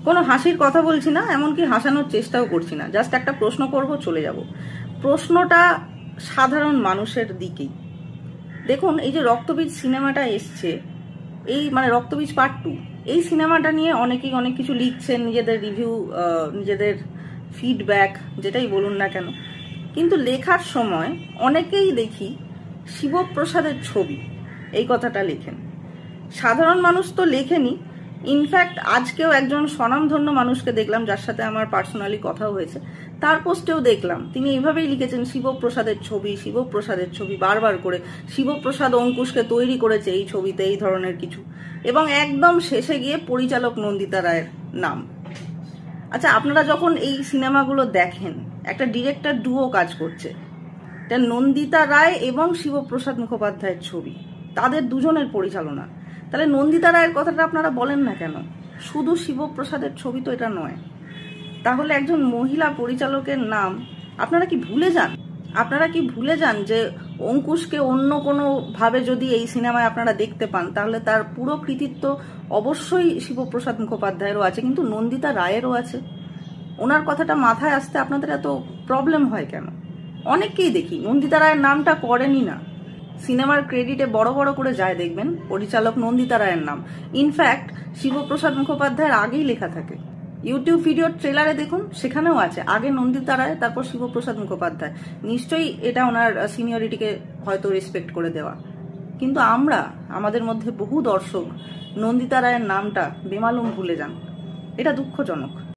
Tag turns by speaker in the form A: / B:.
A: কোনো হাসির কথা বলছি না, এমনকি হাসানোর চেষ্টাও করছি না, জাস্ট একটা প্রশ্ন করব, চলে যাব। প্রশ্নটা সাধারণ মানুষের দিকেই। দেখুন, এই যে রক্তবীজ সিনেমাটা এসছে, এই মানে রক্তবীজ পার্ট 2, এই সিনেমাটা নিয়ে অনেকেই অনেক কিছু লিখছেন, নিজেদের রিভিউ, নিজেদের ফিডব্যাক যেটাই বলুন না কেন, কিন্তু লেখার সময় অনেকেই দেখি শিবপ্রসাদের ছবি এই কথাটা লেখেন। সাধারণ মানুষ তো লেখেনি, ইনফ্যাক্ট আজকেও একজন স্বনামধন্য মানুষকে দেখলাম, যার সাথে আমার পার্সোনালি কথা হয়েছে, তার পোস্টেও দেখলাম তিনি এইভাবেই লিখেছেন শিবপ্রসাদের ছবি, শিবপ্রসাদের ছবি, বারবার করে শিবপ্রসাদ অঙ্কুশকে তৈরি করেছে এই ছবিতে, এই ধরনের কিছু, এবং একদম শেষে গিয়ে পরিচালক নন্দিতা রায়ের নাম। আচ্ছা, আপনারা যখন এই সিনেমাগুলো দেখেন, একটা ডিরেক্টর ডুও কাজ করছে, এটা নন্দিতা রায় এবং শিবপ্রসাদ মুখোপাধ্যায়ের ছবি, তাদের দুজনের পরিচালনা। তাহলে নন্দিতা রায়ের কথাটা আপনারা বলেন না কেন? শুধু শিবপ্রসাদের ছবি তো এটা নয়। তাহলে একজন মহিলা পরিচালকের নাম আপনারা কি ভুলে যান? আপনারা কি ভুলে যান যে অঙ্কুশকে অন্য কোনো ভাবে যদি এই সিনেমায় আপনারা দেখতে পান, তাহলে তার পুরো কৃতিত্ব অবশ্যই শিবপ্রসাদ মুখোপাধ্যায়েরও আছে, কিন্তু নন্দিতা রায়েরও আছে। ওনার কথাটা মাথায় আসতে আপনাদের এত প্রবলেম হয় কেন? অনেককেই দেখি নন্দিতা রায়ের নামটা করেনি না, সিনেমার ক্রেডিটে বড় বড় করে যায়, দেখবেন পরিচালক নন্দিতা রায়ের নাম। ইনফ্যাক্ট শিবপ্রসাদ মুখোপাধ্যায়ের আগেই লেখা থাকে, ইউটিউব ভিডিওর ট্রেলারে দেখুন, সেখানেও আছে আগে নন্দিতা রায়, তারপর শিবপ্রসাদ মুখোপাধ্যায়। নিশ্চয়ই এটা ওনার সিনিয়রিটিকে হয়তো রেসপেক্ট করে দেওয়া। কিন্তু আমরা, আমাদের মধ্যে বহু দর্শক নন্দিতা রায়ের নামটা বেমালুম ভুলে যান। এটা দুঃখজনক।